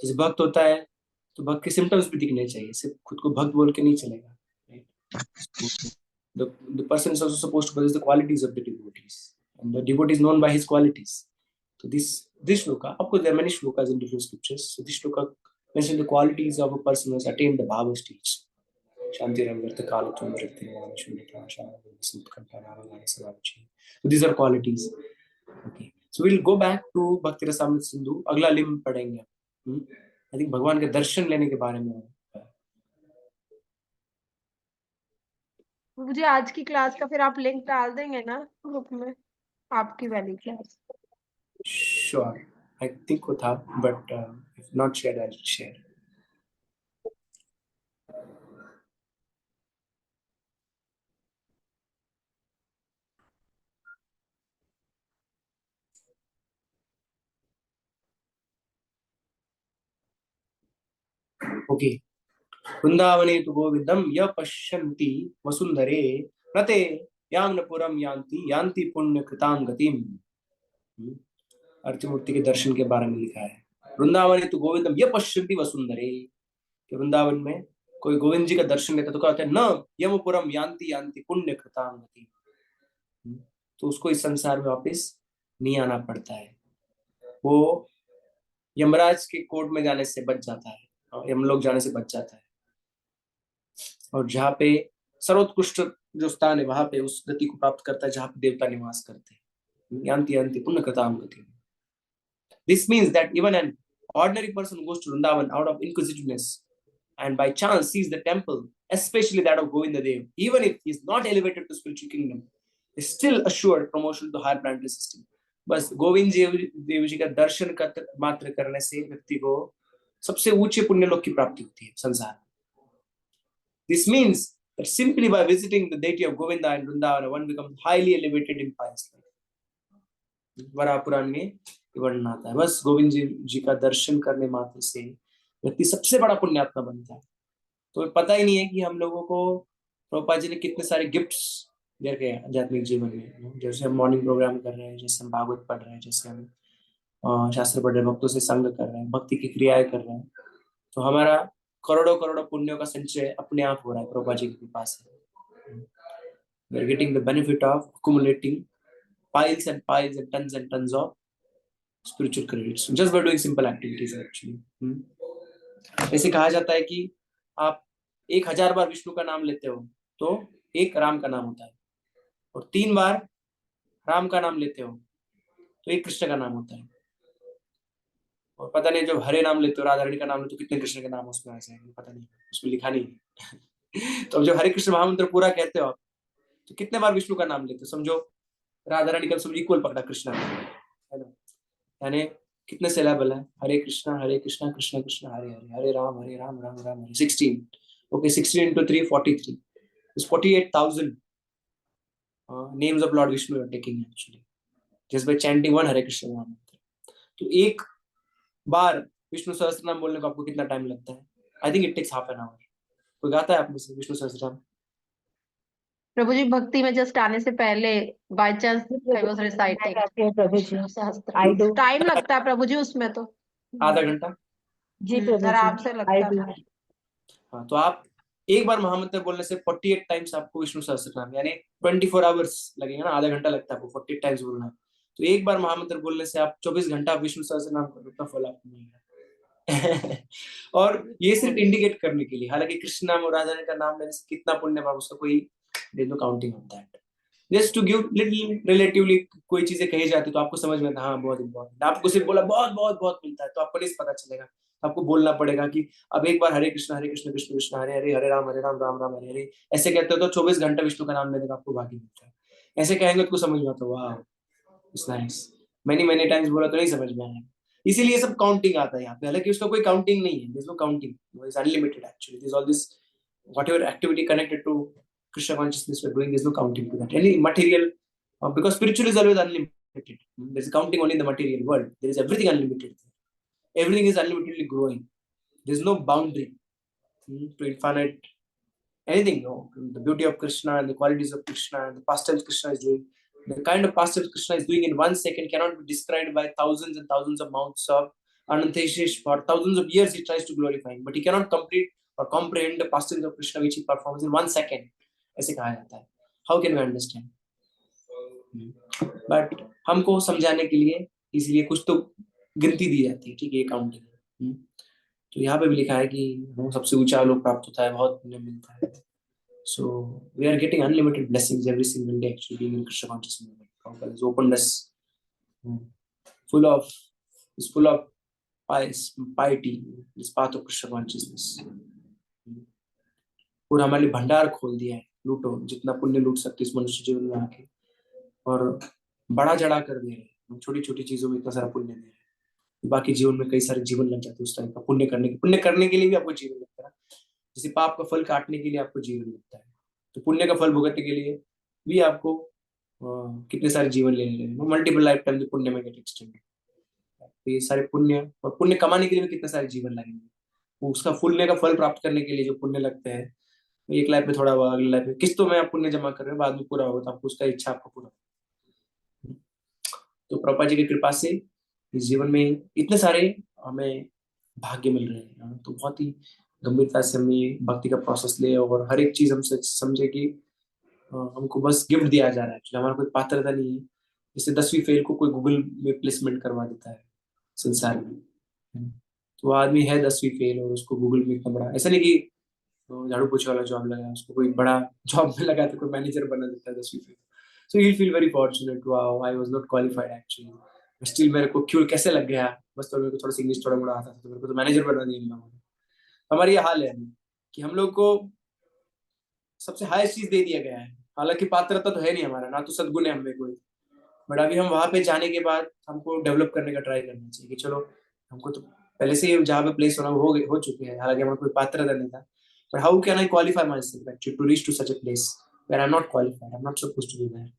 जैसे भक्त होता है तो भक्त के सिम्टम्स भी दिखने चाहिए, सिर्फ खुद को भक्त बोल के नहीं चलेगा, right? The person is also supposed to possess the qualities of the devotees, and the devotee is known by his qualities. So this shloka, of course there are many shlokas in different scriptures, so this shloka mentions the qualities of a person who has attained the bhava stage. Shantiram Virta Kalatum Vritti Shuddha Shanti Samachi. So these are qualities. Okay. So we'll go back to Bhakti Rasamrita Sindhu. अगला limb पढ़ेंगे. I think भगवान के दर्शन लेने के बारे में. मुझे आज की क्लास का फिर आप लिंक डाल देंगे ना ग्रुप में, आपकी वाली क्लास? Sure. I think वो था, but if not shared, I'll share. Okay. वृंदावने तु गोविंदम य पश्यन्ति वसुंधरे नते यामनपुरम यान्ति यान्ति पुण्य कृतां गतिम. अर्थमूर्ति के दर्शन के बारे में लिखा है. वृंदावने तु गोविंदम य पश्यन्ति वसुंधरे. वृंदावन में कोई गोविंद जी का दर्शन लेता तो क्या होता है? न यमपुरम यान्ति यान्ति पुण्य कृतां गतिम. तो उसको इस संसार में वापस नहीं आना पड़ता है. वो यमराज के कोर्ट में जाने से बच जाता है, यमलोक जाने से बच जाता है. और जहाँ पे सर्वोत्कृष्ट जो स्थान है वहां पे उस गति को प्राप्त करता है जहाँ पे देवता निवास करते हैं. यान्ति यान्ति पुण्य कृतां गतिम. This means that even an ordinary person goes to Vrindavan out of inquisitiveness and by chance sees the temple, especially that of Govindadeva, even if he is not elevated to spiritual kingdom, is still assured promotion to higher planetary system. बस गोविंद देव जी का दर्शन मात्र करने से व्यक्ति को सबसे ऊंचे पुण्य लोक की प्राप्ति होती है संसार. This means that simply by visiting the deity of Govinda and Våndävane, one becomes highly elevated in pious life. Varaha पुराण में वर्णन आता है. बस गोविंद जी का दर्शन करने मात्र से व्यक्ति सबसे बड़ा पुण्यात्मा बनता है. तो पता ही नहीं है कि हम लोगों को प्रभुपाद जी ने कितने सारे गिफ्ट्स दे रखे हैं आध्यात्मिक जीवन में. जैसे हम मॉर्निंग प्रोग्राम कर रहे हैं, जैसे हम भागवत पढ़ रहे हैं, जैसे हम शास्त्र पढ़ रहे हैं, भक्तों से संग कर रहे हैं, भक्ति की क्रियाएं कर रहे हैं, तो हमारा करोड़ों करोड़ों पुण्यों का संचय अपने आप हो रहा है प्रभुपाद जी की कृपा से. We are getting the benefit of accumulating piles and piles and tons of spiritual credits just by doing simple activities actually. ऐसे कहा जाता है कि आप 1000 बार विष्णु का नाम लेते हो तो एक राम का नाम होता है, और 3 बार राम का नाम लेते हो तो एक कृष्ण का नाम होता है. और पता नहीं जब हरे नाम लेते हो, राधा रानी का नाम लेते हो, कितने कृष्ण के नाम उसमें ऐसे हैं पता नहीं, उसमें लिखा नहीं है. तो जब हरे कृष्ण महामंत्र पूरा कहते हो आप तो कितने बार विष्णु का नाम लेते हो? समझो राधा रानी का समझो इक्वल पकड़ा कृष्ण है ना, यानी कितने सिलेबल है? हरे कृष्णा कृष्ण कृष्ण हरे हरे, हरे राम राम राम हरे. 16. Okay, 16 into 3 43. It's 48,000 names of Lord Vishnu you are taking actually just by chanting one Hare Krishna महामंत्र. तो एक बार विष्णु सहस्त्रनाम बोलने को आपको कितना टाइम लगता है? I think it takes half an hour. कोई गाता है आप में से विष्णु सहस्त्रनाम? प्रभु जी भक्ति में जस्ट आने से पहले by chance I was reciting Prabhu ji. I do. Time लगता है प्रभु जी उसमें तो आधा घंटा जी प्रभु जी, आराम से लगता है. हाँ, तो आप एक बार महामंत्र बोलने से 48 टाइम्स आपको विष्णु सहस्त्रनाम यानी 24 आवर्स लगेगा ना. आधा घंटा लगता है आपको 48 टाइम्स बोलना. तो एक बार महामंत्र बोलने से आप 24 घंटा विष्णु सहस्त्रनाम का उतना फल आपको मिलेगा. और ये सिर्फ इंडिकेट करने के लिए, हालांकि कृष्ण नाम और राधा रानी का नाम लेने से कितना पुण्य पाप उसका कोई काउंटिंग होता है. Just to give little relatively कोई चीजें कही जाती तो आपको समझ में आता हाँ बहुत इंपॉर्टेंट. आपको सिर्फ बोला बहुत बहुत बहुत मिलता है तो आपको नहीं पता चलेगा. आपको बोलना पड़ेगा कि अब एक बार हरे कृष्ण कृष्ण कृष्ण हरे हरे, हरे राम राम राम हरे हरे, ऐसे कहते हो तो 24 घंटा विष्णु का नाम लेने का आपको भाग्य मिलता है. ऐसे कहेंगे तो समझ में आता है वाह इट्स नाइस. मैनी टाइम्स बोला तो नहीं समझ में आया. इसीलिए सब काउंटिंग आता है यहाँ पे, हालांकि उसका कोई काउंटिंग नहीं है. There is no counting, it's unlimited actually. This all this whatever activity connected to Krishna consciousness we're doing, there's no counting to that. Any material, because spiritual is always unlimited. There's counting only in the material world. There is everything unlimited. Everything is unlimitedly growing. There's no boundary to infinite anything. No, the beauty of Krishna and the qualities of Krishna and the pastimes Krishna is doing, the kind of pastimes Krishna is doing in 1 second cannot be described by thousands and thousands of mouths of Anantheshis for thousands of years he tries to glorify him, but he cannot complete or comprehend the pastimes of Krishna which he performs in 1 second. ऐसे कहा जाता है. How can we understand? But हमको समझाने के लिए इसलिए कुछ तो गिनती दी जाती है, ठीक है, काउंटिंग. तो यहाँ पे भी लिखा है कि सबसे ऊंचा लोक प्राप्त होता है, बहुत पुण्य मिलता है. So we are getting unlimited blessings every single day actually being in Krishna consciousness. Prabhupada has opened us full of piety, this path of Krishna consciousness. और हमारे लिए भंडार खोल दिया है, लूटो जितना पुण्य लूट सकते इस मनुष्य जीवन में आके, और बड़ा चढ़ा कर दे रहे हैं. छोटी छोटी चीजों में इतना सारा पुण्य दे रहे हैं, बाकी जीवन में कई सारे जीवन लग जाते हैं उस टाइम का. पुण्य करने के लिए भी आपको जीवन लगता है, जैसे पाप का फल काटने के लिए आपको जीवन लगता है, तो पुण्य का फल भुगतने के लिए भी आपको कितने सारे जीवन लेने हैं. मल्टीपल लाइफ टाइम पुण्य में गेट एक्सटेंडेड. तो ये सारे पुण्य, और पुण्य कमाने के लिए भी कितने सारे जीवन लगेंगे. उसका पुण्य का फल प्राप्त करने के लिए जो पुण्य लगते हैं, एक लाइफ में थोड़ा हुआ, अगले लाइफ में किस्तों में आप पुण्य जमा कर रहे हो, बाद में पूरा होगा तो आपको उसका इच्छा आपको पूरा. तो प्रभुपाद जी की कृपा से इस जीवन में इतने सारे हमें भाग्य मिल रहे हैं. तो बहुत ही गंभीरता से हमें भक्ति का प्रोसेस ले, और हर एक चीज हम समझे कि हमको बस गिफ्ट दिया जा रहा है, हमारा कोई पात्रता नहीं है. जैसे 10वीं फेल को कोई गूगल में प्लेसमेंट करवा देता है संसार में, तो आदमी है 10वीं फेल और उसको गूगल में इतना बड़ा, ऐसा नहीं कि झाड़ू पोछे वाला जॉब लगा, उसको कोई बड़ा जॉब में लगा तो कोई मैनेजर बना देता है 10वीं fail. So he feel very fortunate, wow I was not qualified actually, still मेरे को क्यों कैसे लग गया, बस तो मेरे को थोड़ा सा इंग्लिश थोड़ा मोड़ा आता था तो मेरे को तो मैनेजर बना दिया इन लोगों ने. हमारी ये हाल है कि हम लोग को सबसे हाईएस्ट चीज दे दिया गया है, हालांकि पात्रता तो है नहीं हमारा, ना तो सद्गुण है हमें कोई, बट अभी हम वहां पे जाने के बाद हमको डेवलप करने का ट्राई करना चाहिए कि चलो हमको तो पहले से ही जहाँ पे प्लेस होना हो चुके हैं, हालांकि हमारा कोई पात्रता नहीं था, but how can I qualify myself actually to reach to such a place where I am not qualified, I am not supposed to be there.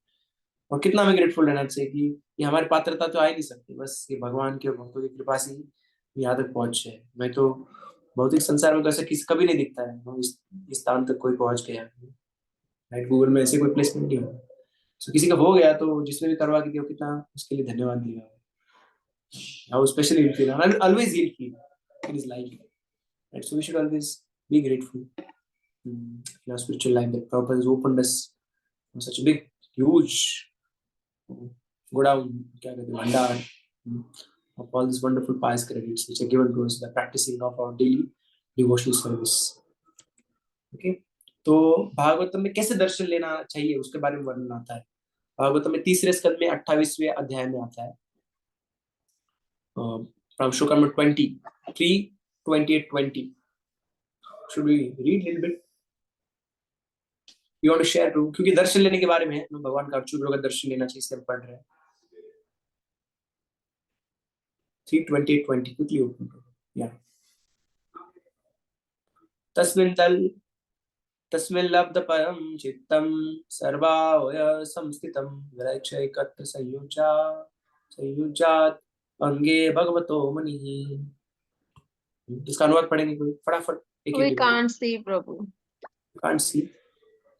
और कितना हमें ग्रेटफुल रहना चाहिए कि ये हमारी पात्रता तो आ ही नहीं सकती, बस ये भगवान के भक्तों की कृपा से यहाँ तक पहुंच है. मैं तो भौतिक संसार में तो ऐसा किसी कभी नहीं दिखता है इस स्थान तक कोई पहुंच गया, राइट. गूगल में ऐसे कोई प्लेसमेंट नहीं हुआ. So, किसी का हो गया तो जिसने भी करवा के दिया कितना उसके लिए धन्यवाद दिया. How especially he'll feel, and always he'll feel in his life, right? So we should always be grateful in our spiritual life that Prabhupada has opened us such a big, huge godown, क्या कहते हैं, भंडार of all these wonderful pious credits which are given to us by practicing of our daily devotional service. Okay, तो भागवतम में कैसे दर्शन लेना चाहिए उसके बारे में वर्णन आता है. भागवतम में 3रे स्कंद में 28वें अध्याय में आता है, from shloka number 23, 28, 20. Should we read little bit? You want to share too? क्योंकि दर्शन लेने के बारे में भगवान का अर्जुन लोग दर्शन लेना चाहिए, इसलिए हम पढ़ रहे हैं. 3, 28, 20 quickly open. Yeah. तस्मिन् लब्ध परम चित्तम सर्वावय संस्थितम विरक्षैकत्र संयुज्यात् अंगे भगवतो मनिः. इसका अनुवाद पढ़ेंगे कोई फटाफट. We can't see, Prabhu. Can't see.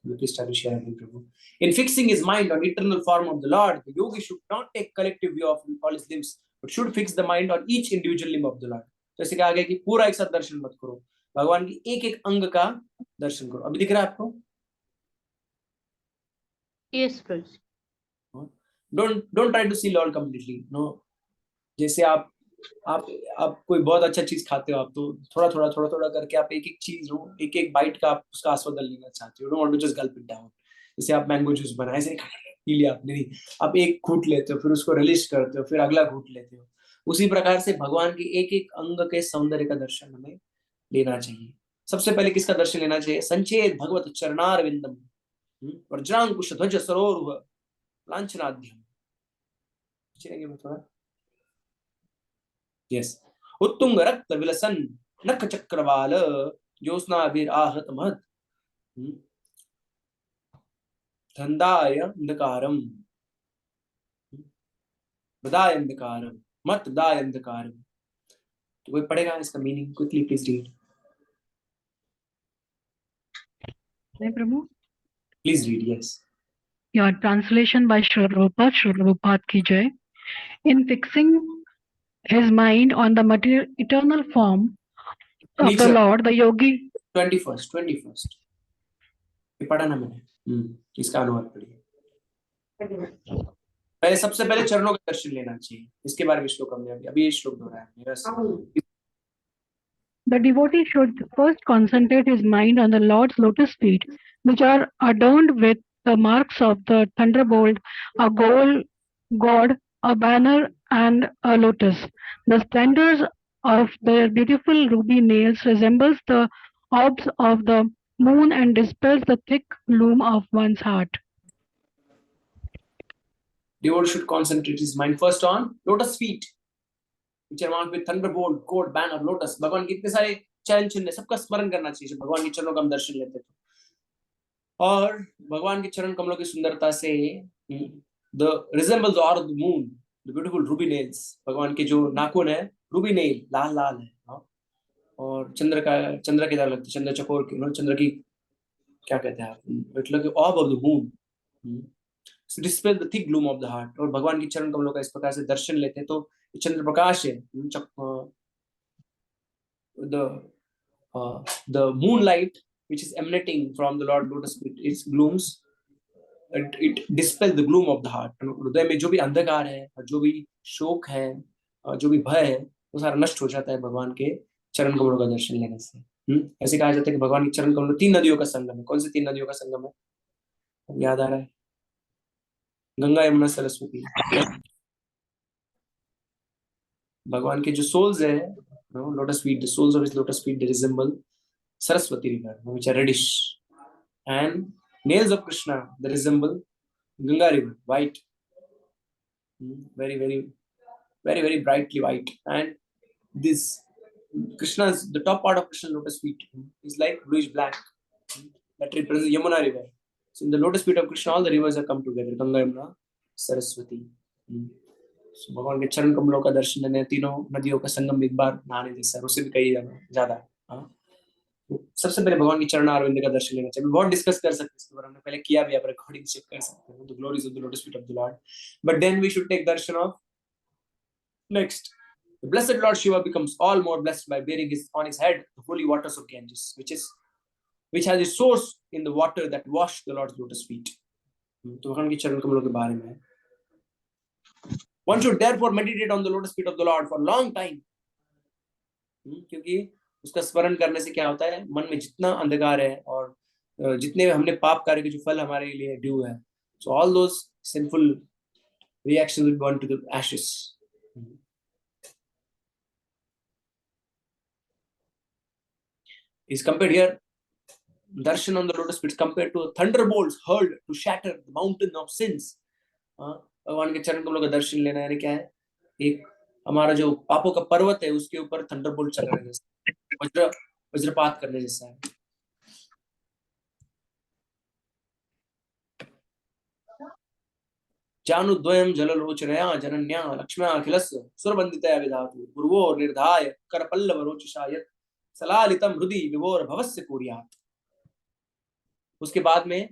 Please try to share with Prabhu. In fixing his mind on eternal form of the Lord, the yogi should not take collective view of all his limbs, but should fix the mind on each individual limb of the Lord. तो ऐसे कहा गया कि पूरा एक साथ दर्शन मत करो, भगवान की एक एक अंग का दर्शन करो. अभी दिख रहा है आपको? Yes, Prabhu. Don't try to see Lord completely. No. जैसे आप कोई बहुत अच्छा चीज खाते हो, आप तो थोड़ा करके आप एक एक चीज एक एक बाइट का आप उसका आस्वादन लेना चाहते हो. Don't want to just gulp it down. जैसे आप मैंगो जूस बनाए, ऐसे पी लिया आपने, नहीं, आप एक घूंट लेते हो, फिर उसको रिलीज करते हो, फिर अगला घूंट लेते हो. उसी प्रकार से भगवान के एक एक अंग के सौंदर्य का दर्शन हमें लेना चाहिए. सबसे पहले किसका दर्शन लेना चाहिए? संचेत भगवत चरणारविंदम वज्रांकुश ध्वज सरोरुह लांछनाद्यम. चलेंगे मैं थोड़ा. यस. उत्तुंग रक्त विलसन नख चक्रवाल ज्योत्स्नाभिर आहत महत् धन्दाय अंधकारम बदाय अंधकारम मत दाय अंधकारम. तो कोई पढ़ेगा इसका meaning? Quickly please read. Hey, Prabhu. Please read. Yes. Your translation by Srila Prabhupada ki jai. In fixing his mind on the material eternal form of the Nature. Lord, the yogi. 21st ये पढ़ा ना मैंने, इसका अनुवाद पढ़िए। पहले सबसे पहले चरणों का दर्शन लेना चाहिए, इसके बारे में श्लोक हमने अभी ये श्लोक दोहराया है। The devotee should first concentrate his mind on the Lord's lotus feet, which are adorned with the marks of the thunderbolt, a gold god, a banner, and a lotus. The splendors of their beautiful ruby nails resembles the orbs of the moon and dispels the thick gloom of one's heart. Devotee should concentrate his mind first on lotus feet, which are marked with thunderbolt, gold, banner, lotus. भगवान के इतने सारे चरण चिन्ह, सबका स्मरण करना चाहिए जब भगवान के चरणों का हम दर्शन लेते हैं। और भगवान के चरण कमलों की सुंदरता से the resembles the orb of the moon, the beautiful ruby nails. भगवान के जो नाखून है रूबी नेल, लाल लाल है, और चंद्र की तरह लगती है, चंद्र चकोर की, चंद्र की क्या कहते हैं आप, it like ऑर्ब of the moon, dispel the thick gloom of the heart. और भगवान की चरण कमलों का इस प्रकार से दर्शन लेते हैं तो चंद्र प्रकाश है, the moonlight which is emanating from the Lord lotus feet, its glooms, it dispels the gloom of the heart. हृदय में जो भी अंधकार है और जो भी शोक है और जो भी भय है वो सारा नष्ट हो जाता है भगवान के चरण कमलों का दर्शन लेने से। ऐसे कहा जाता है कि भगवान के चरण कमलों 3 नदियों का संगम है। कौन सी 3 नदियों का संगम है, याद आ रहा है? गंगा, यमुना, सरस्वती। भगवान के जो सोल्स है, lotus feet, the soles of his lotus feet, they resemble Saraswati river, which are reddish, and nails of Krishna, they resemble Ganga river, white, very very very very brightly white. And this Krishna's, the top part of Krishna's lotus feet is like bluish black, that represents Yamuna river. So in the lotus feet of Krishna all the rivers have come together, Ganga, Yamuna, Saraswati. So भगवान के चरण कमलों का दर्शन लेने तीनों नदियों का संगम एक बार नहाने जैसा है, उससे भी कहीं ज्यादा। सबसे पहले भगवान के चरण अरविंद का दर्शन लेना चाहिए। बहुत डिस्कस कर सकते हैं इसके बारे में, पहले किया भी, आप रिकॉर्डिंग चेक कर सकते हैं, the glories of the lotus feet of the lord. But then we should take darshan of next the blessed Lord Shiva becomes all more blessed by bearing on his head the holy waters of Ganges, which has its source in the water that washed the Lord's lotus feet. तो भगवान के चरण कमलों के बारे में one should therefore meditate on the lotus feet of the Lord for a long time, क्योंकि उसका स्मरण करने से क्या होता है, मन में जितना अंधकार है और जितने हमने पाप कार्य के जो फल हमारे लिए ड्यू है, so all those sinful reactions will burn to the ashes. Is compared here, darshan on the lotus feet compared to thunderbolts hurled to shatter the mountain of sins. भगवान के चरण कमलों का दर्शन लेना यानी क्या है, एक हमारा जो पापों का पर्वत है उसके ऊपर थंडरबोल्ट चलाने जैसा, वज्रपात करने जैसा है। जानुद्वयं जललोचनया जनन्या लक्ष्म्या अखिलस्य सुरबन्दितया विधातु पूर्वो निर्धाय करपल्लव रोचिषा यत् सलालितम हृदि विभोर भवस्य कुर्यात्। उसके बाद में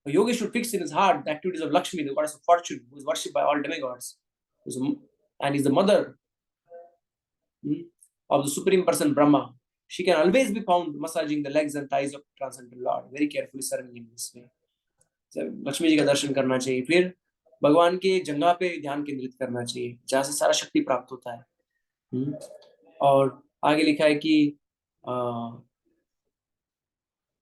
yogi should fix in his heart the activities of Lakshmi, the goddess of fortune, who is worshipped by all demigods, and is the mother of the supreme person Brahma. She can always be found massaging the legs and thighs of transcendental Lord, very carefully serving in this way. Lakshmi ji का दर्शन करना चाहिए, फिर भगवान के जंघा पे ध्यान केंद्रित करना चाहिए जहाँ से सारा शक्ति प्राप्त होता है। और आगे लिखा है कि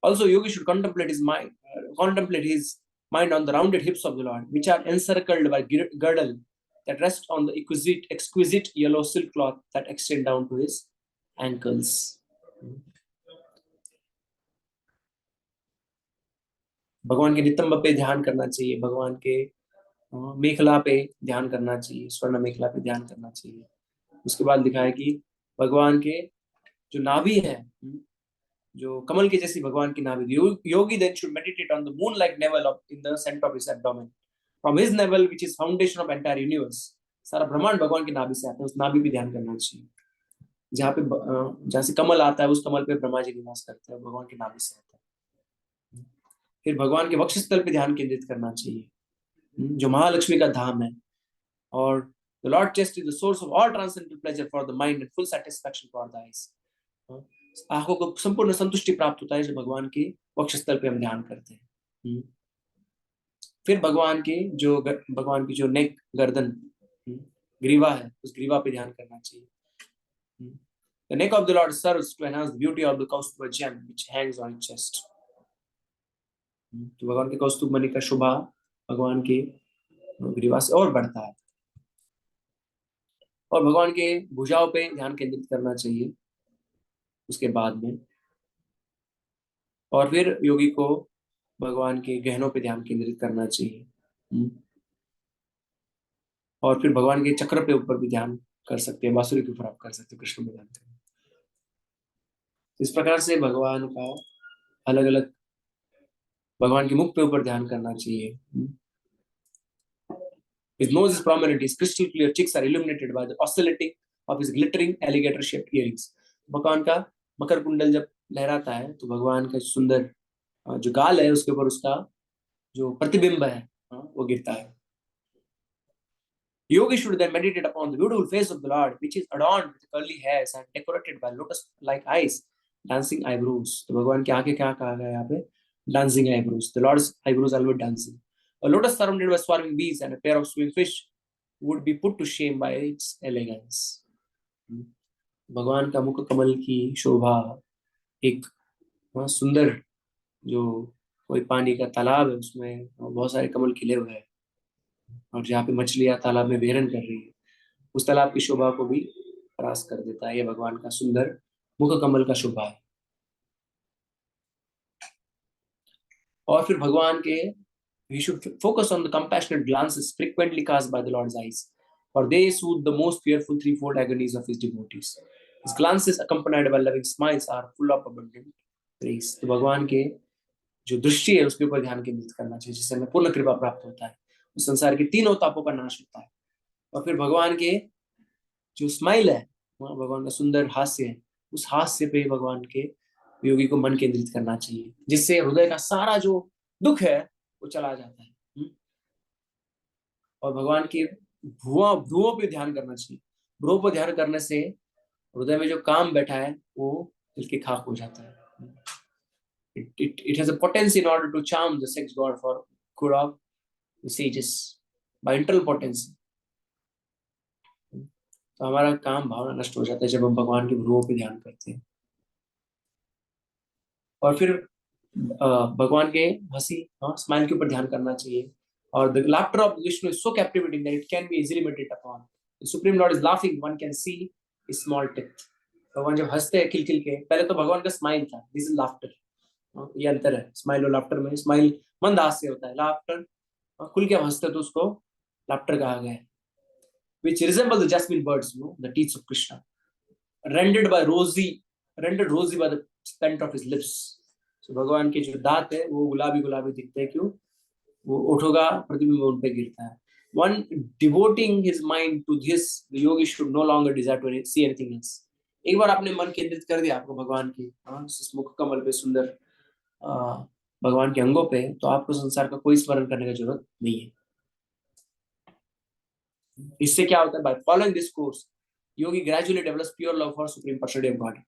also yogi should contemplate his mind on the rounded hips of the Lord, which are encircled by girdle that rest on the exquisite yellow silk cloth that extend down to his ankles. भगवान के नितंब पे ध्यान करना चाहिए, भगवान के मेखला पे ध्यान करना चाहिए, स्वर्ण मेखला पे ध्यान करना चाहिए। उसके बाद लिखा है कि भगवान के जो नाभि है, जो कमल के जैसी भगवान की नाभि, योगी then should meditate on the moon like navel in the center of his abdomen. From his navel, which is foundation of entire universe, सारा ब्रह्मांड भगवान की नाभि से आता है, उस नाभि पे ध्यान करना चाहिए। जहाँ से कमल आता है उस कमल पे ब्रह्मा जी निवास करते हैं, भगवान की नाभि से आता है। फिर भगवान के वक्षस्थल पे ध्यान केंद्रित करना चाहिए, जो महालक्ष्मी का धाम है, और The Lord chest is the source of all transcendental pleasure for the mind and full satisfaction for the eyes. आंखों को संपूर्ण संतुष्टि प्राप्त होता है जब भगवान के वक्षस्थल पे हम ध्यान करते हैं। फिर भगवान की जो नेक, गर्दन, ग्रीवा है, उस ग्रीवा पे ध्यान करना चाहिए। The neck of the Lord serves to enhance the beauty of the kaustubha gem which hangs on his chest. तो भगवान के कौस्तुभ मणि का शोभा भगवान के ग्रीवा से और बढ़ता है। और भगवान के भुजाओं पे ध्यान केंद्रित करना चाहिए उसके बाद में। और फिर योगी को भगवान के गहनों पे ध्यान केंद्रित करना चाहिए। और फिर भगवान के चक्र पे ऊपर भी ध्यान कर सकते हैं, बांसुरी के ऊपर आप कर सकते हैं, कृष्ण में ध्यान करें। इस प्रकार से भगवान का अलग अलग, भगवान के मुख पे ऊपर ध्यान करना चाहिए। His nose is prominent, his crystal clear cheeks are illuminated by the oscillating of his glittering alligator shaped earrings. भगवान का मकर कुंडल जब लहराता है तो भगवान का सुंदर जो गाल है उसके ऊपर उसका जो प्रतिबिंब है वो गिरता है। Yogi should then meditate upon the beautiful face of the Lord, which is adorned with curly hairs and decorated by lotus-like eyes, dancing eyebrows. तो भगवान की आंखें क्या कहा गया यहाँ पे? Dancing eyebrows. The Lord's eyebrows are always dancing. A lotus surrounded by swarming bees and a pair of swimming fish would be put to shame by its elegance. भगवान का मुख कमल की शोभा एक सुंदर जो कोई पानी का तालाब है उसमें बहुत सारे कमल खिले हुए हैं और जहाँ पे मछलियां तालाब में विहरण कर रही है उस तालाब की शोभा को भी परास कर देता है। ये भगवान का सुंदर मुख कमल का शोभा है। और फिर भगवान के we should focus on the compassionate glances frequently cast by the Lord's eyes, for they soothe the most fearful threefold agonies of his devotees. His glances accompanied by loving smiles are full of abundant grace. तो भगवान के जो दृष्टि है उसके ऊपर ध्यान केंद्रित करना चाहिए जिससे हमें पूर्ण कृपा प्राप्त होता है। उस संसार के तीनों तापों का नाश होता है। और फिर भगवान के जो स्माइल है, भगवान का सुंदर हास्य है, उस हास्य पे भगवान के योगी को मन केंद्रित करना चाहिए जिससे हृदय का सारा जो दुख है वो चला जाता है। और भगवान के भ्रुवों पे ध्यान करना चाहिए। भ्रुवों पर ध्यान करने से हृदय में जो काम बैठा है वो दिल के खाक हो जाता है। It has a potency in order to charm the sex god for good of the sages by internal potency. तो हमारा काम भावना नष्ट हो जाता है जब हम भगवान के भ्रुवों पे ध्यान करते हैं। और फिर भगवान के हंसी स्माइल के ऊपर ध्यान करना चाहिए। और the laughter of Vishnu is so captivating that it can be easily meditated upon. The Supreme Lord is laughing, one can see his small teeth. भगवान जब हंसते हैं खिलखिल के, पहले तो भगवान का स्माइल था, दिस इज लाफ्टर। ये अंतर है स्माइल और लाफ्टर में। स्माइल मंद हास्य होता है, लाफ्टर खुल के हंसते तो उसको लाफ्टर कहा गया है। Which resemble the jasmine birds, the teeth of Krishna, rendered rosy by the scent of his lips. So भगवान के जो दांत है वो गुलाबी गुलाबी दिखते हैं, क्यों? वो ओठों का प्रतिबिंब उन पे गिरता है। One devoting his mind to this, the yogi should no longer desire to see anything else. एक बार आपने मन केंद्रित कर दिया आपको भगवान की मुख कमल पे, सुंदर भगवान के अंगों पे, तो आपको संसार का कोई स्मरण करने की जरूरत नहीं है। इससे क्या होता है? By following this course Yogi gradually develops pure love for supreme personality of God.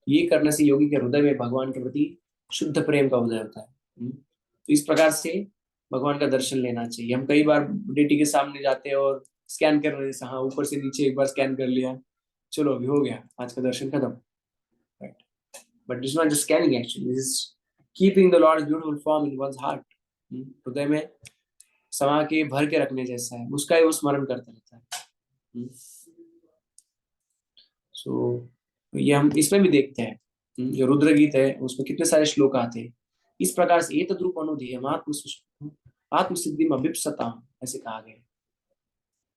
ये करने से योगी के हृदय में भगवान के प्रति शुद्ध प्रेम का उदय होता है। तो इस प्रकार से भगवान का दर्शन लेना चाहिए। हम कई बार डेटी के सामने जाते हैं और स्कैन कर रहे हैं, हाँ ऊपर से नीचे एक बार स्कैन कर लिया, चलो अभी हो गया, आज का दर्शन खत्म, right? But this is not just scanning, actually this is keeping the lord's beautiful form in one's heart. हृदय में समा के भर के रखने जैसा है, उसका ही वो स्मरण करता रहता है। सो ये हम इसमें भी देखते हैं, जो रुद्र गीत है उसमें कितने सारे श्लोक आते हैं इस प्रकार से। ये तद्रूप अनुधेयम् आत्मसिद्धि अभिप्सता, ऐसे कहा गया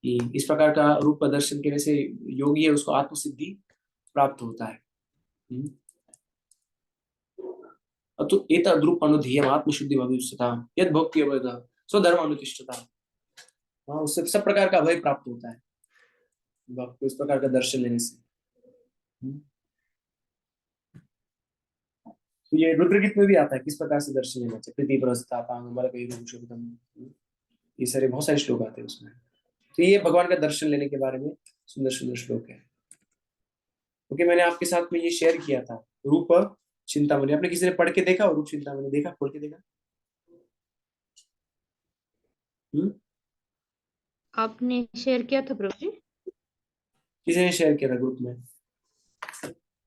कि इस प्रकार का रूप प्रदर्शन करने से योगी है उसको आत्मसिद्धि प्राप्त होता है। तो एतद्रूप अनुधेयम् आत्मसिद्धि अभिप्सता यद भक्ति अवैध स्वधर्म अनुतिष्ठता, उससे सब प्रकार का अभय प्राप्त होता है भक्त को इस प्रकार का दर्शन लेने से। तो ये रुद्रगीत में भी आता है किस प्रकार से दर्शन लेना चाहिए। प्रीति प्रस्तापांग मलकैरुशुभम, ये सारे बहुत सारे श्लोक आते हैं उसमें। तो ये भगवान का दर्शन लेने के बारे में सुंदर सुंदर श्लोक है। ओके, मैंने आपके साथ में ये शेयर किया था रूप चिंतामणि। आपने किसी ने पढ़ के देखा? रूप चिंतामणि देखा, पढ़ के देखा? आपने शेयर किया था प्रभु जी? किसी ने शेयर किया था ग्रुप में?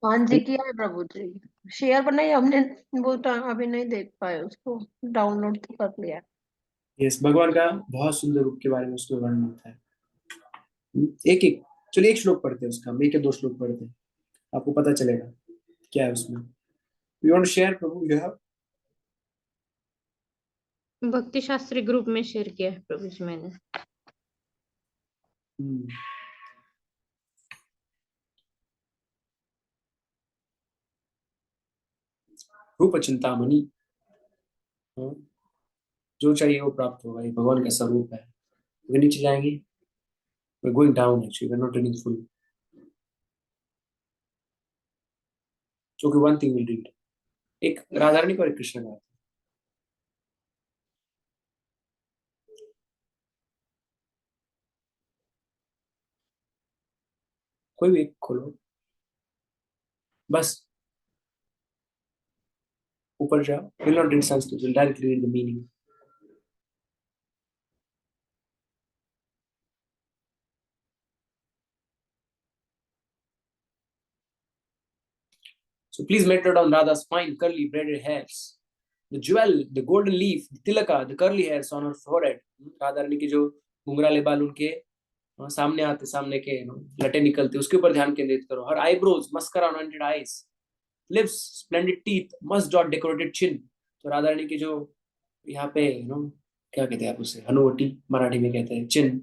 हाँ जी, किया है प्रभु जी। शेयर पर नहीं, हमने वो अभी नहीं देख पाए उसको, डाउनलोड तो कर लिया। यस, भगवान का बहुत सुंदर रूप के बारे में उसमें वर्णन होता है। एक एक, चलिए एक श्लोक पढ़ते हैं उसका, हम एक या दो श्लोक पढ़ते हैं, आपको पता चलेगा क्या है उसमें। You want to share Prabhu? You have? Bhakti Shastri group में शेयर किया है प्रभु जी मैंने। रूप चिंतामणि, जो चाहिए वो प्राप्त होगा, ये भगवान का स्वरूप है। अगर नीचे जाएंगे, we're going down actually, we're not running full. So one thing we'll read. एक राधा रानी को एक कृष्ण का। कोई भी एक खोलो, बस ऊपर जाओ। We'll not read Sanskrit, we'll directly read the meaning. So please meditate on Radha's fine curly braided hairs, the jewel, the golden leaf, the tilaka, the curly hairs on her forehead. Radha Rani के जो घुंघराले बाल उनके सामने आते, सामने के लटे निकलते, उसके ऊपर ध्यान केंद्रित करो। Her eyebrows, mascara on anointed eyes, lips, splendid teeth, must dot decorated chin. तो राधा रानी के जो यहाँ पे क्या कहते हैं आप उसे, हनुवटी मराठी में कहते हैं, चिन,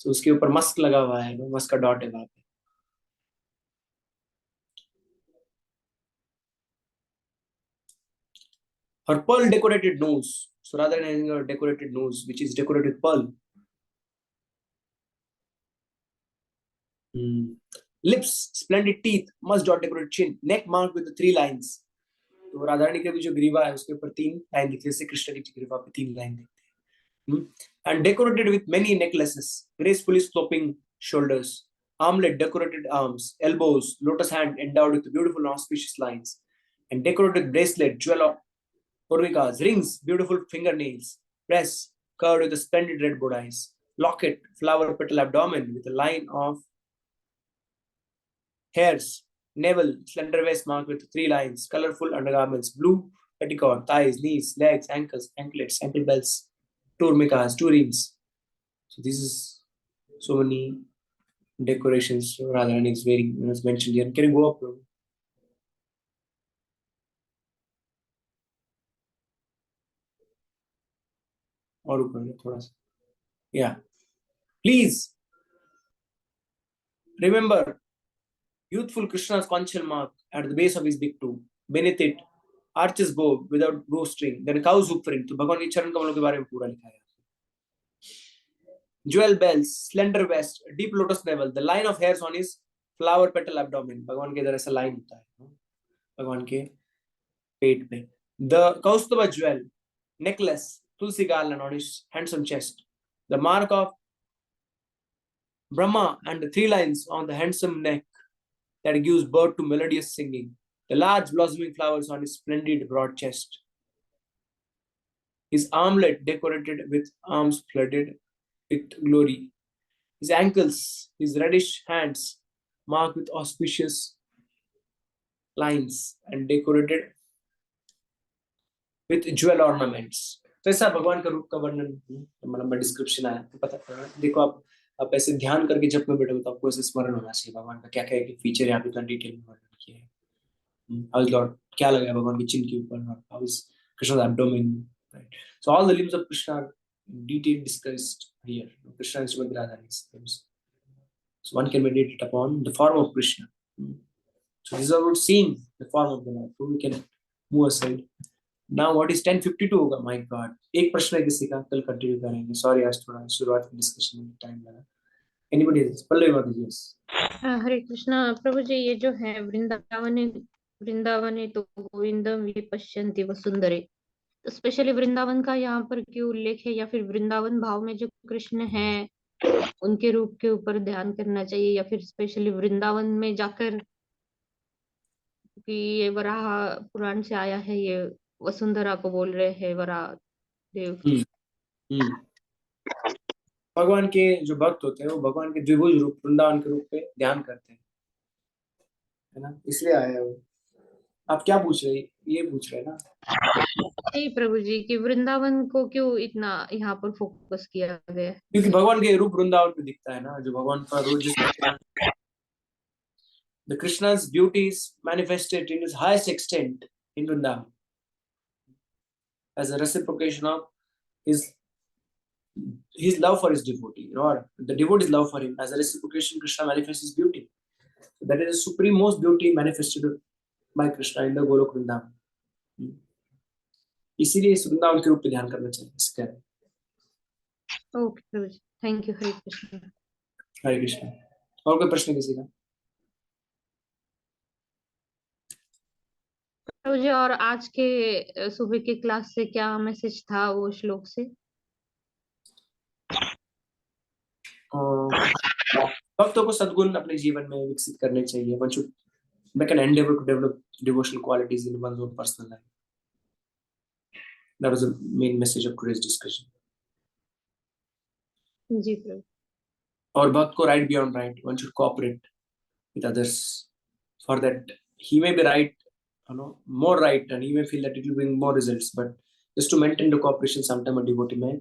तो उसके ऊपर मस्क लगा हुआ है, मस्क का डॉट है वहां पे। Her pearl decorated nose, so rather than having a decorated nose which is decorated with pearl. Lips, splendid teeth, must dot decorated chin, neck marked with the 3 lines. तो राधा रानी का भी जो ग्रीवा है उसके ऊपर 3 लाइन दिखती है, जैसे कृष्ण की ग्रीवा पे 3 लाइन दिखती है। And decorated with many necklaces, gracefully sloping shoulders, armlet, decorated arms, elbows, lotus hand endowed with beautiful and auspicious lines, and decorated bracelet, jewel of Purvikas, rings, beautiful fingernails, breasts covered with a splendid red bodice, locket, flower petal abdomen with a line of hairs, navel, slender waist marked with 3 lines, colorful undergarments, blue petticoat, thighs, knees, legs, ankles, anklets, ankle belts, 2 urmikas, 2 rings. So this is so many decorations Radharani is wearing, as mentioned here. Can you go up? और ऊपर थोड़ा सा. Yeah. Please remember youthful Krishna's conchal mark at the base of his big toe. Beneath it, arches bow without bowstring, then cow's hoof print. तो भगवान के चरण कमलों के बारे में पूरा लिखा है. Jewel bells, slender waist, deep lotus navel, the line of hairs on his flower petal abdomen. भगवान के इधर ऐसा लाइन होता है भगवान के पेट पे. The Kaustubha jewel, necklace, tulsi garland on his handsome chest. The mark of Brahma and the 3 lines on the handsome neck that gives birth to melodious singing. The large blossoming flowers on his splendid broad chest. His armlet decorated with arms flooded with glory. His ankles, his reddish hands marked with auspicious lines and decorated with jewel ornaments. तो ऐसा भगवान का रूप का वर्णन लंबा description आया. तो पता देखो, आप ऐसे ध्यान करके जब में बैठोगे तो आपको ऐसे स्मरण होना चाहिए भगवान का क्या क्या फीचर यहाँ पे डिटेल में वर्णन किया है. How is Lord, क्या लगा भगवान के चिन्ह के ऊपर, how is Krishna's abdomen, right? So all the limbs of Krishna are in detail discussed here. Krishna is Srimad Radharani's limbs. So one can meditate upon the form of Krishna. So this is about seeing the form of the Lord. So we can move aside. Now what is 10:52 होगा? My God, एक प्रश्न है किसी का, कल continue करेंगे. Sorry आज थोड़ा शुरुआत में डिस्कशन में टाइम लगा. Anybody else? पल्लवी माता जी. हरे कृष्णा प्रभु जी, ये जो है वृंदावने तो गोविंदम ये पश्यन्ति वसुंधरे, तो स्पेशली वृंदावन का यहाँ पर क्यों उल्लेख है, या फिर वृंदावन भाव में जो कृष्ण है उनके रूप के ऊपर ध्यान करना चाहिए, या फिर स्पेशली वृंदावन में जाकर, कि ये वराह पुराण से आया है, ये वसुंधरा को बोल रहे हैं वराह देव। हम्म। भगवान के जो भक्त होते हैं वो भगवान के द्विभुज रूप वृंदावन के रूप पे ध्यान करते हैं, है ना, इसलिए आया है वो। आप क्या पूछ रहे, ये पूछ रहे हैं ना? नहीं प्रभु जी, कि वृंदावन को क्यों इतना यहाँ पर फोकस किया गया है? क्योंकि भगवान के रूप वृंदावन में दिखता है ना, जो भगवान का रोज the Krishna's beauty is manifested in his highest extent in Vrindavan as a reciprocation of his love for his devotee, or the devotee's love for him. As a reciprocation, Krishna manifests his beauty. So that is the supreme most beauty manifested by Krishna in the Golok Vrindavan. इसीलिए इस वृंदावन के रूप पे ध्यान करना चाहिए इसका। Okay प्रभु जी, थैंक यू। हरे कृष्ण। हरे कृष्ण। और कोई प्रश्न किसी का? प्रभु जी, और आज के सुबह के क्लास से क्या मैसेज था वो श्लोक से? भक्तों को सद्गुण अपने जीवन में विकसित करने चाहिए। One should make an endeavor to develop devotional qualities in one's own personal life. That was the main message of today's discussion. जी प्रभु। और भक्त को right beyond right, one should cooperate with others for that he may be right, more right, and he may feel that it will bring more results, but just to maintain the cooperation, sometime a devotee may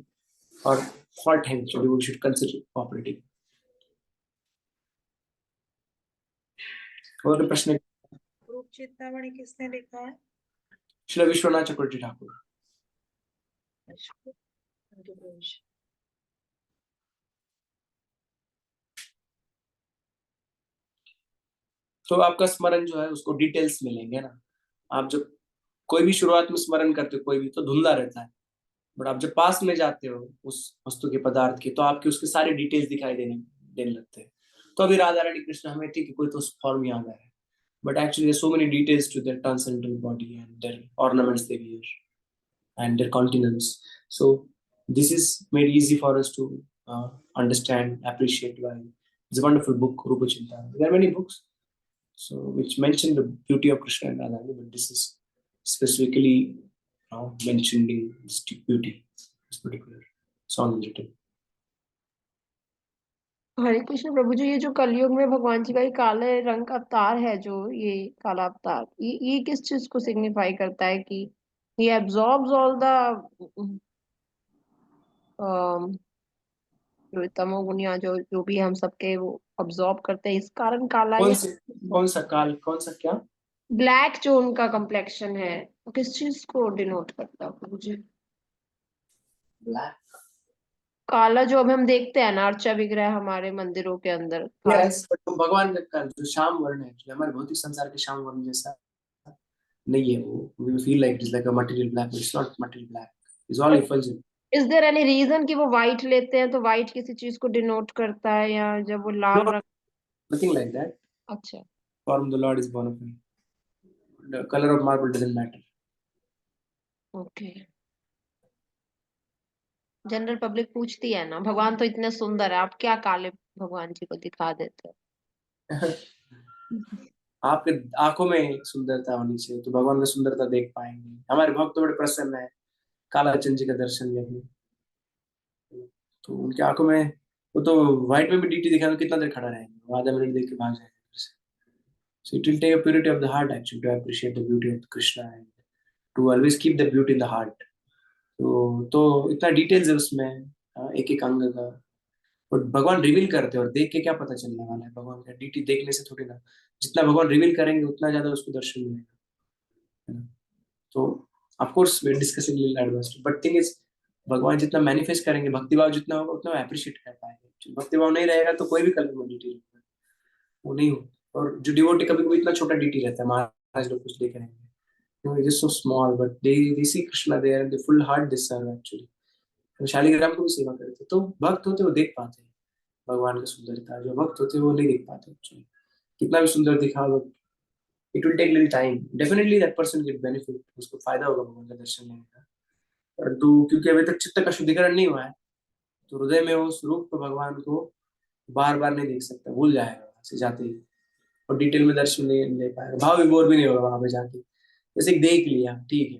or fault him, so devotee should consider cooperating. और प्रश्न? रूप चिंतामणि किसने लिखा है? श्री विश्वनाथ चक्रवर्ती ठाकुर। तो आपका स्मरण जो है उसको डिटेल्स मिलेंगे ना। आप जब कोई भी शुरुआत में स्मरण करते हो कोई भी, तो धुंधला रहता है, बट आप जब पास में जाते हो उस वस्तु के पदार्थ के, तो आपके उसके सारे डिटेल्स दिखाई देने लगते हैं। तो अभी राधा रानी कृष्ण हमें ठीक है कोई तो फॉर्म में आ गया है, but actually there's so many details to their transcendental body and their ornaments they wear and their continence. So this is made easy for us to understand, appreciate by this wonderful book Rupa Chintamani. There are many books so which mention the beauty of Krishna and Radha, but this is specifically mentioning this beauty, this particular song written. हरे कृष्ण प्रभु जी, ये जो कलयुग में भगवान जी का ये काले रंग का अवतार है, जो ये काला अवतार, ये किस चीज को सिग्निफाई करता है? कि ये एब्जॉर्ब्स ऑल द जो तमोगुण या जो भी हम सबके वो अब्सॉर्ब करते हैं, इस कारण काला है। कौन सा काल, कौन सा क्या? ब्लैक जो उनका कम्प्लेक्शन है, तो किस चीज को डिनोट करता है प्रभु जी? ब्लैक काला जो अब हम देखते हैं ना अर्चा विग्रह हमारे मंदिरों के अंदर। यस, बट भगवान का जो श्याम वर्ण है, जो हमारे भौतिक संसार के श्याम वर्ण जैसा नहीं है वो। we feel like it's like a material black, but it's not material black, it's all effulgent. Is there any reason कि वो व्हाइट लेते हैं, तो व्हाइट किसी चीज को डिनोट करता है, या जब वो लाल रंग? Nothing like that. अच्छा, Form the Lord is bona fide. The color of marble doesn't matter. Okay. General public पूछती है ना, भगवान तो इतने सुंदर है, आप क्या काले भगवान जी को दिखा देते हैं? आपके आंखों में सुंदरता होनी चाहिए, तो भगवान का सुंदरता देख पाएंगे। हमारे भक्त तो बड़े प्रसन्न है, काला चंद्र का दर्शन लेंगे तो उनकी आंखों में, वो तो व्हाइट में भी डीटी दिखा तो कितना देर खड़ा रहेंगे, वो आधा मिनट देख के भाग जाएंगे। So it will take a purity of the heart actually to appreciate the beauty of Krishna and to always keep the beauty in the heart. तो इतना डिटेल्स है उसमें, एक एक अंग का, और भगवान रिवील करते हैं, और देख के क्या पता चलने वाला है भगवान का? डीटी देखने से थोड़ी ना, जितना भगवान रिवील करेंगे उतना ज्यादा उसको दर्शन मिलेगा। तो of course we discussing little advanced, but thing is भगवान जितना मैनिफेस्ट करेंगे, भक्तिभाव जितना होगा उतना अप्रिशिएट कर पाएंगे। भक्तिभाव नहीं रहेगा तो कोई भी कलर में डिटेल वो नहीं हो। और जो डिवोटी कभी कभी इतना छोटा डिटेल रहता है, महाराज लोग कुछ देख रहे हैं, it is so small, but they see Krishna there and the full heart they serve actually। Shaligram को भी सेवा करते, तो भक्त होते वो देख पाते हैं भगवान की सुंदरता, जो भक्त होते वो नहीं देख पाते actually। कितना भी सुंदर दिखा, it will take little time, definitely that person get benefit, उसको फायदा होगा भगवान का दर्शन लेने का, परंतु क्योंकि अभी तक चित्त का शुद्धिकरण नहीं हुआ है, तो हृदय में उस रूप भगवान को बार बार नहीं देख सकता, भूल जाएगा वहां से जाते ही, और डिटेल में दर्शन नहीं ले पाएगा, भाव विभोर भी नहीं होगा वहां पे जाके। जैसे देख लिया ठीक है,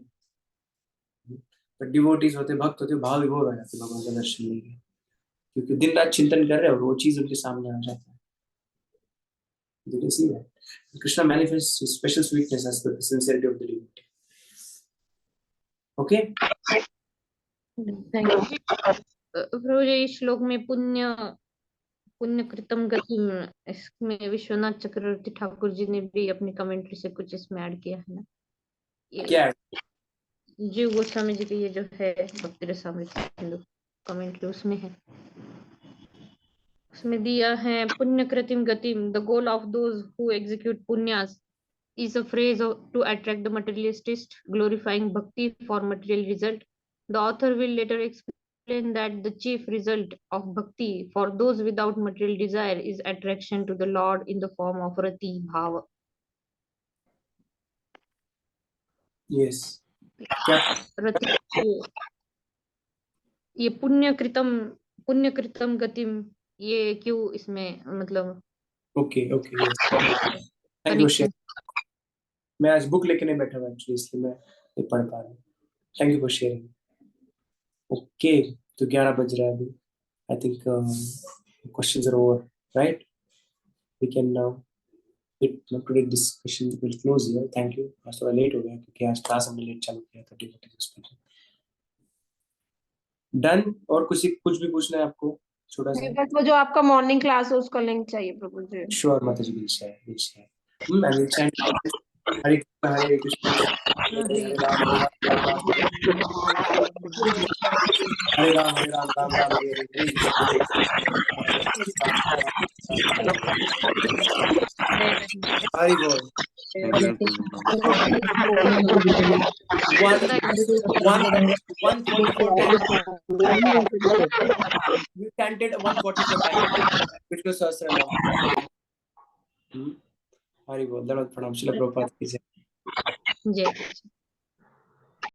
बट डिवोटीज होते, भक्त होते, भाव विभोर हो जाते भगवान का दर्शन लेके, क्योंकि दिन रात चिंतन कर रहे हैं और वो चीज उनके सामने आ जाता है। Did you see that? Krishna manifests his special sweetness as the sincerity of the devotee. Okay? Thank you. प्रभु जी, इस श्लोक में पुण्य कृतम गतिम, इसमें विश्वनाथ चक्रवर्ती ठाकुर जी ने भी अपनी कमेंट्री से कुछ इसमें ऐड किया है ना, क्या? जीव गोस्वामी जी की ये जो है भक्ति रसामृत सिंधु कमेंट्री, उसमें है, उसमें दिया है पुण्य कृतिम गतिम, the goal of those who execute पुण्यास is a phrase to attract the materialist, glorifying bhakti for material result. The author will later explain that the chief result of bhakti for those without material desire is attraction to the Lord in the form of rati bhava. Yes. क्या? रति, ये पुण्य कृतम गतिम, ये क्यों इसमें मतलब? Okay okay, thank you. मैं आज बुक लेके नहीं बैठा हुआ एक्चुअली, इसलिए मैं नहीं पढ़ पा रहा हूँ। Thank you for sharing. Okay, तो 11 बज रहा है अभी। I think questions are over, right? We can now today discussion will close here. Thank you. आज थोड़ा लेट हो गया क्योंकि आज क्लास हमने लेट चालू किया था। डन? और कुछ भी पूछना है आपको छोटा सा? बस वो जो आपका मॉर्निंग क्लास है उसका लिंक चाहिए प्रभु जी। श्योर माता जी, will share. I will chant Hare Krishna Hare Krishna Hare Ram Ram Ram Hare Hare. Hari बोल। 144 times you chanted 144 times Vishnu Sahasranam। Hari बोल। धन्यवाद। प्रणाम। श्रील प्रभुपाद की जय। जय।